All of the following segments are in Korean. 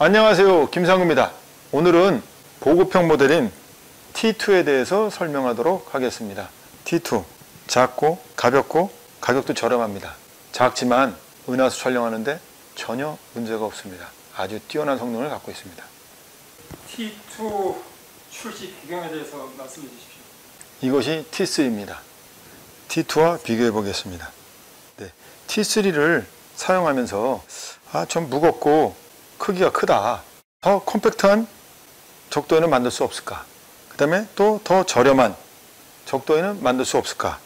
안녕하세요, 김상구입니다. 오늘은 보급형 모델인 T2에 대해서 설명하도록 하겠습니다. T2, 작고 가볍고 가격도 저렴합니다. 작지만 은하수 촬영하는데 전혀 문제가 없습니다. 아주 뛰어난 성능을 갖고 있습니다. T2 출시 배경에 대해서 말씀해 주십시오. 이것이 T3입니다. T2와 비교해 보겠습니다. 네, T3를 사용하면서 좀 무겁고 크기가 크다, 더 컴팩트한 적도에는 만들 수 없을까, 그 다음에 또 더 저렴한 적도에는 만들 수 없을까,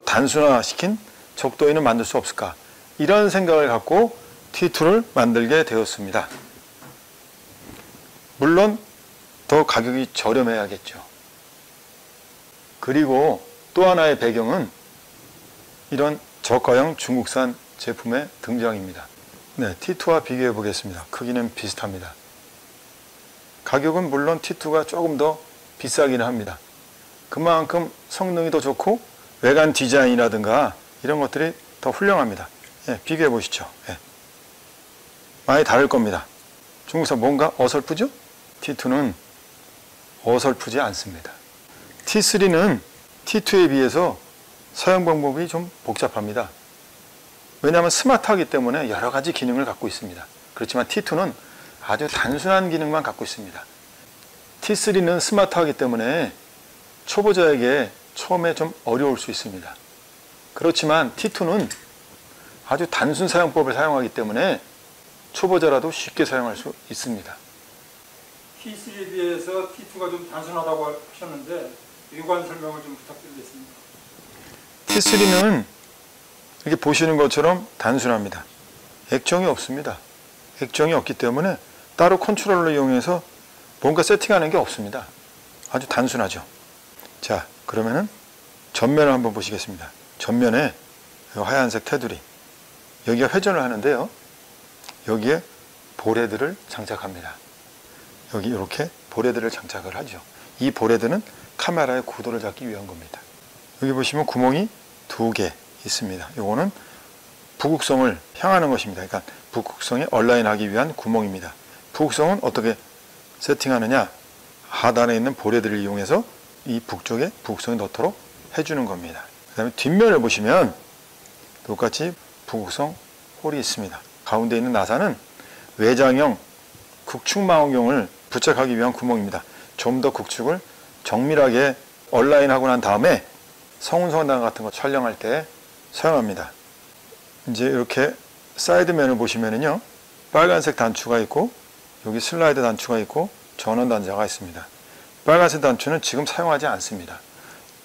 단순화시킨 적도에는 만들 수 없을까, 이런 생각을 갖고 T2를 만들게 되었습니다. 물론 더 가격이 저렴해야겠죠. 그리고 또 하나의 배경은 이런 저가형 중국산 제품의 등장입니다. 네, T2와 비교해 보겠습니다. 크기는 비슷합니다. 가격은 물론 T2가 조금 더 비싸기는 합니다. 그만큼 성능이 더 좋고 외관 디자인이라든가 이런 것들이 더 훌륭합니다. 예, 비교해 보시죠. 예. 많이 다를 겁니다. 중국산 뭔가 어설프죠? T2는 어설프지 않습니다. T3는 T2에 비해서 사용 방법이 좀 복잡합니다. 왜냐하면 스마트하기 때문에 여러 가지 기능을 갖고 있습니다. 그렇지만 T2는 아주 단순한 기능만 갖고 있습니다. T3는 스마트하기 때문에 초보자에게 처음에 좀 어려울 수 있습니다. 그렇지만 T2는 아주 단순 사용법을 사용하기 때문에 초보자라도 쉽게 사용할 수 있습니다. T3에 비해서 T2가 좀 단순하다고 하셨는데 일관 설명을 좀 부탁드리겠습니다. T3는 이렇게 보시는 것처럼 단순합니다. 액정이 없습니다. 액정이 없기 때문에 따로 컨트롤러를 이용해서 뭔가 세팅하는 게 없습니다. 아주 단순하죠. 자, 그러면은 전면을 한번 보시겠습니다. 전면에 하얀색 테두리, 여기가 회전을 하는데요. 여기에 볼헤드를 장착합니다. 여기 이렇게 볼헤드를 장착을 하죠. 이 볼헤드는 카메라의 고도를 잡기 위한 겁니다. 여기 보시면 구멍이 2개 있습니다. 요거는 부극성을 향하는 것입니다. 그러니까 부극성에 얼라인하기 위한 구멍입니다. 부극성은 어떻게 세팅하느냐? 하단에 있는 볼헤드를 이용해서 이 북쪽에 부극성이 넣도록 해주는 겁니다. 그 다음에 뒷면을 보시면 똑같이 부극성 홀이 있습니다. 가운데 있는 나사는 외장형 극축망원경을 부착하기 위한 구멍입니다. 좀 더 극축을 정밀하게 얼라인하고 난 다음에 성운성단 같은 거 촬영할 때 사용합니다. 이제 이렇게 사이드면을 보시면은요, 빨간색 단추가 있고 여기 슬라이드 단추가 있고 전원 단자가 있습니다. 빨간색 단추는 지금 사용하지 않습니다.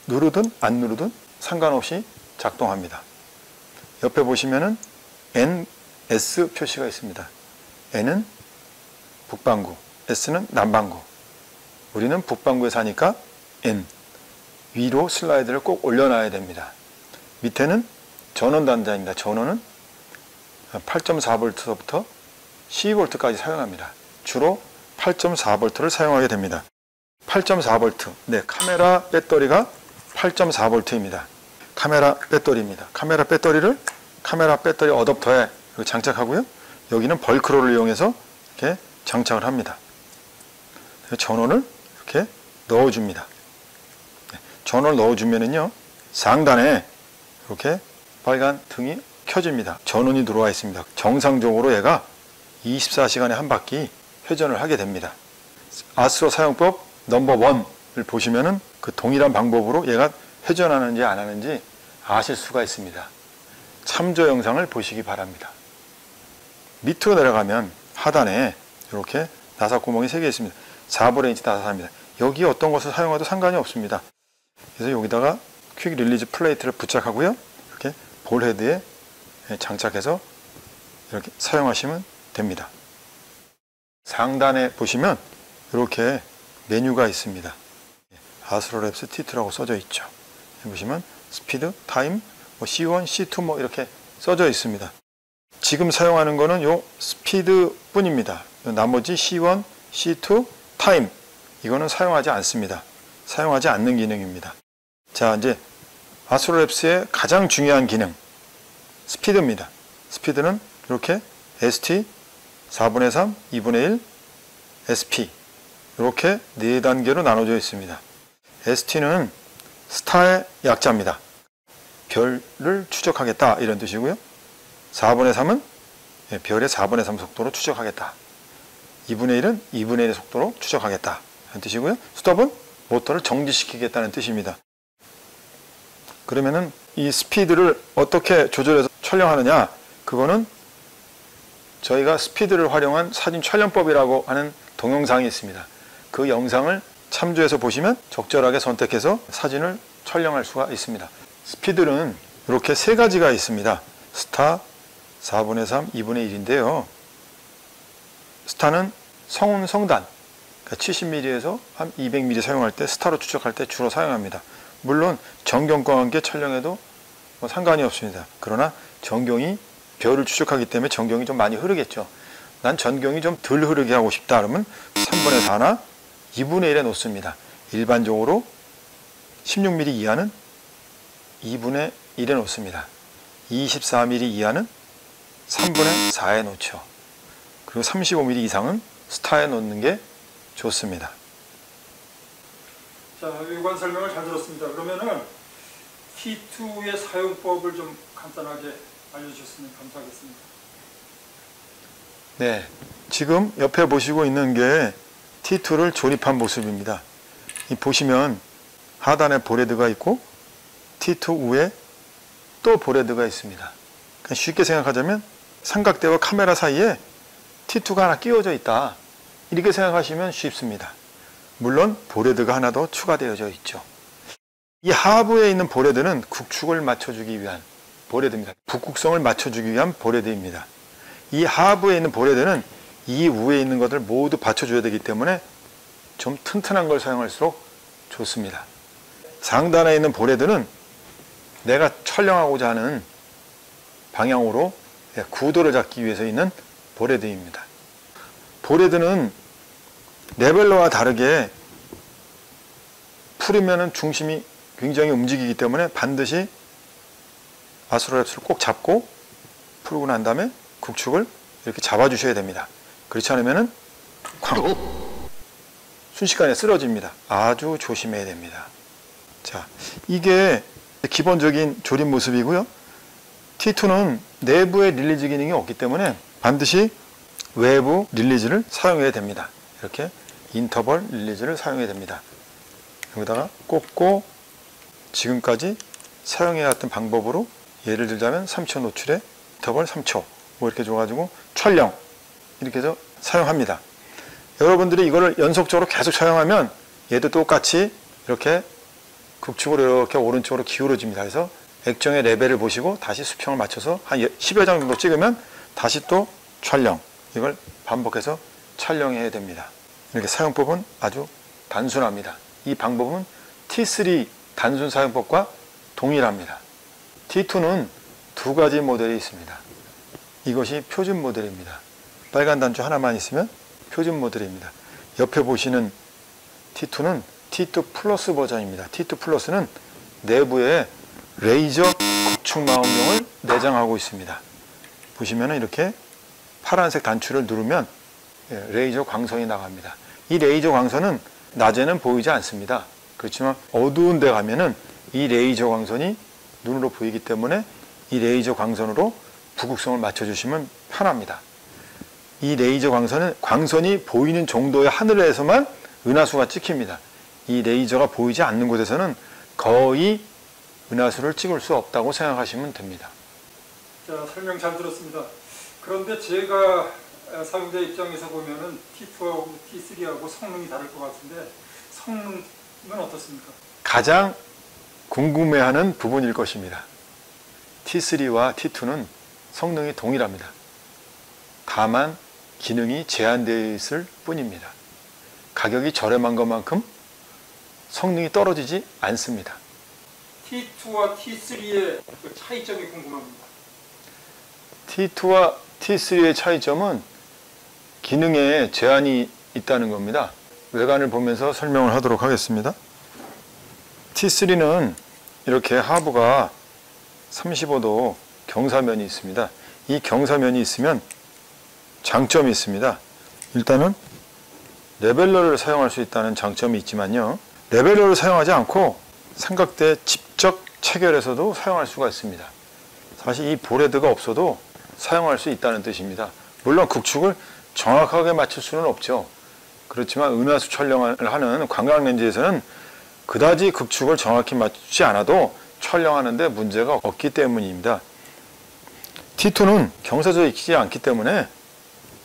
누르든 안 누르든 상관없이 작동합니다. 옆에 보시면은 NS 표시가 있습니다. N은 북반구, S는 남반구. 우리는 북반구에 사니까 N. 위로 슬라이드를 꼭 올려놔야 됩니다. 밑에는 전원 단자입니다. 전원은 8.4V부터 12V까지 사용합니다. 주로 8.4V를 사용하게 됩니다. 8.4V. 네, 카메라 배터리가 8.4V입니다. 카메라 배터리입니다. 카메라 배터리를 카메라 배터리 어댑터에 장착하고요. 여기는 벌크로를 이용해서 이렇게 장착을 합니다. 전원을 이렇게 넣어줍니다. 전원을 넣어주면은요, 상단에 이렇게 빨간 등이 켜집니다. 전원이 들어와 있습니다. 정상적으로 얘가 24시간에 한 바퀴 회전을 하게 됩니다. 아스트로 사용법 넘버 1을 보시면은 그 동일한 방법으로 얘가 회전하는지 안 하는지 아실 수가 있습니다. 참조 영상을 보시기 바랍니다. 밑으로 내려가면 하단에 이렇게 나사 구멍이 3개 있습니다. 4브레인치 나사입니다. 여기 어떤 것을 사용해도 상관이 없습니다. 그래서 여기다가 퀵 릴리즈 플레이트를 부착하고요. 이렇게 볼헤드에 장착해서 이렇게 사용하시면 됩니다. 상단에 보시면 이렇게 메뉴가 있습니다. 아스트로랩스 T2라고 써져 있죠. 보시면 스피드, 타임, C1, C2 이렇게 써져 있습니다. 지금 사용하는 거는 요 스피드 뿐입니다. 나머지 C1, C2, 타임 이거는 사용하지 않습니다. 사용하지 않는 기능입니다. 자, 이제 아스트로랩스의 가장 중요한 기능 스피드입니다. 스피드는 이렇게 ST 4분의 3, 2분의 1, SP 이렇게 4단계로 나눠져 있습니다. ST는 스타의 약자입니다. 별을 추적하겠다 이런 뜻이고요. 4분의 3은 별의 4분의 3 속도로 추적하겠다. 2분의 1은 2분의 1의 속도로 추적하겠다 이런 뜻이고요. 스톱은 모터를 정지시키겠다는 뜻입니다. 그러면은 이 스피드를 어떻게 조절해서 촬영하느냐, 그거는 저희가 스피드를 활용한 사진 촬영법이라고 하는 동영상이 있습니다. 그 영상을 참조해서 보시면 적절하게 선택해서 사진을 촬영할 수가 있습니다. 스피드는 이렇게 세 가지가 있습니다. 스타, 4분의 3, 2분의 1인데요. 스타는 성운 성단, 그러니까 70mm에서 한 200mm 사용할 때, 스타로 추적할 때 주로 사용합니다. 물론 전경과 함께 촬영해도 상관이 없습니다. 그러나 전경이 별을 추적하기 때문에 전경이 좀 많이 흐르겠죠. 난 전경이 좀 덜 흐르게 하고 싶다 그러면 3분의 4나 2분의 1에 놓습니다. 일반적으로 16mm 이하는 2분의 1에 놓습니다. 24mm 이하는 3분의 4에 놓죠. 그리고 35mm 이상은 스타에 놓는 게 좋습니다. 자, 유관 설명을 잘 들었습니다. 그러면은 T2의 사용법을 좀 간단하게 알려주셨으면 감사하겠습니다. 네, 지금 옆에 보시고 있는 게 T2를 조립한 모습입니다. 이 보시면 하단에 보레드가 있고 T2 위에 또 보레드가 있습니다. 그러니까 쉽게 생각하자면 삼각대와 카메라 사이에 T2가 하나 끼워져 있다, 이렇게 생각하시면 쉽습니다. 물론 보레드가 하나 더 추가되어져 있죠. 이 하부에 있는 보레드는 국축을 맞춰주기 위한 보레드입니다. 북극성을 맞춰주기 위한 보레드입니다. 이 하부에 있는 보레드는 이 위에 있는 것들 모두 받쳐줘야 되기 때문에 좀 튼튼한 걸 사용할수록 좋습니다. 상단에 있는 보레드는 내가 촬영하고자 하는 방향으로 구도를 잡기 위해서 있는 보레드입니다. 보레드는 레벨러와 다르게 풀으면 중심이 굉장히 움직이기 때문에 반드시 아스로랩스를 꼭 잡고 풀고 난 다음에 국축을 이렇게 잡아주셔야 됩니다. 그렇지 않으면 순식간에 쓰러집니다. 아주 조심해야 됩니다. 자, 이게 기본적인 조립 모습이고요. T2는 내부에 릴리즈 기능이 없기 때문에 반드시 외부 릴리즈를 사용해야 됩니다. 이렇게 인터벌 릴리즈를 사용해야 됩니다. 여기다가 꽂고 지금까지 사용해왔던 방법으로 예를 들자면 3초 노출에 인터벌 3초 뭐 이렇게 줘가지고 촬영 이렇게 해서 사용합니다. 여러분들이 이거를 연속적으로 계속 사용하면 얘도 똑같이 이렇게 극축으로 이렇게 오른쪽으로 기울어집니다. 그래서 액정의 레벨을 보시고 다시 수평을 맞춰서 한 10여 장 정도 찍으면 다시 또 촬영, 이걸 반복해서 촬영해야 됩니다. 이렇게 사용법은 아주 단순합니다. 이 방법은 T3 단순 사용법과 동일합니다. T2는 두 가지 모델이 있습니다. 이것이 표준 모델입니다. 빨간 단추 하나만 있으면 표준 모델입니다. 옆에 보시는 T2는 T2 플러스 버전입니다. T2 플러스는 내부에 레이저 극축 망원경을 내장하고 있습니다. 보시면 이렇게 파란색 단추를 누르면 레이저 광선이 나갑니다. 이 레이저 광선은 낮에는 보이지 않습니다. 그렇지만 어두운 데 가면은 이 레이저 광선이 눈으로 보이기 때문에 이 레이저 광선으로 북극성을 맞춰주시면 편합니다. 이 레이저 광선은 광선이 보이는 정도의 하늘에서만 은하수가 찍힙니다. 이 레이저가 보이지 않는 곳에서는 거의 은하수를 찍을 수 없다고 생각하시면 됩니다. 자, 설명 잘 들었습니다. 그런데 제가 사용자 입장에서 보면은 T2하고 T3하고 성능이 다를 것 같은데 성능은 어떻습니까? 가장 궁금해하는 부분일 것입니다. T3와 T2는 성능이 동일합니다. 다만 기능이 제한되어 있을 뿐입니다. 가격이 저렴한 것만큼 성능이 떨어지지 않습니다. T2와 T3의 차이점이 궁금합니다. T2와 T3의 차이점은 기능에 제한이 있다는 겁니다. 외관을 보면서 설명을 하도록 하겠습니다. T3는 이렇게 하부가 35도 경사면이 있습니다. 이 경사면이 있으면 장점이 있습니다. 일단은 레벨러를 사용할 수 있다는 장점이 있지만요. 레벨러를 사용하지 않고 삼각대에 직접 체결해서도 사용할 수가 있습니다. 사실 이 볼헤드가 없어도 사용할 수 있다는 뜻입니다. 물론 극축을 정확하게 맞출 수는 없죠. 그렇지만 은하수 촬영을 하는 관광 렌즈에서는 그다지 극축을 정확히 맞추지 않아도 촬영하는데 문제가 없기 때문입니다. T2는 경사져 있지 않기 때문에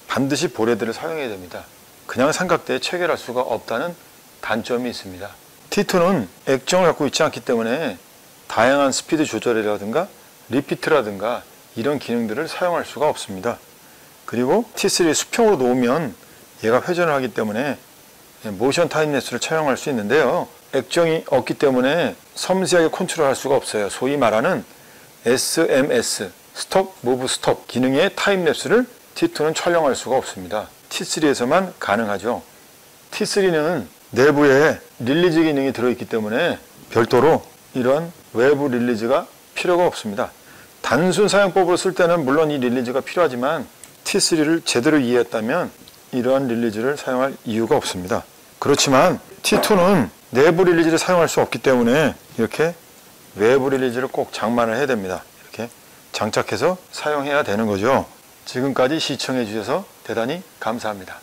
반드시 볼헤드를 사용해야 됩니다. 그냥 삼각대에 체결할 수가 없다는 단점이 있습니다. T2는 액정을 갖고 있지 않기 때문에 다양한 스피드 조절이라든가 리피트라든가 이런 기능들을 사용할 수가 없습니다. 그리고 T3 수평으로 놓으면 얘가 회전을 하기 때문에 모션 타임랩스를 촬영할 수 있는데요. 액정이 없기 때문에 섬세하게 컨트롤할 수가 없어요. 소위 말하는 SMS, 스톱, 무브, 스톱 기능의 타임랩스를 T2는 촬영할 수가 없습니다. T3에서만 가능하죠. T3는 내부에 릴리즈 기능이 들어있기 때문에 별도로 이런 외부 릴리즈가 필요가 없습니다. 단순 사용법으로 쓸 때는 물론 이 릴리즈가 필요하지만 T3를 제대로 이해했다면 이러한 릴리즈를 사용할 이유가 없습니다. 그렇지만 T2는 내부 릴리즈를 사용할 수 없기 때문에 이렇게 외부 릴리즈를 꼭 장만을 해야 됩니다. 이렇게 장착해서 사용해야 되는 거죠. 지금까지 시청해 주셔서 대단히 감사합니다.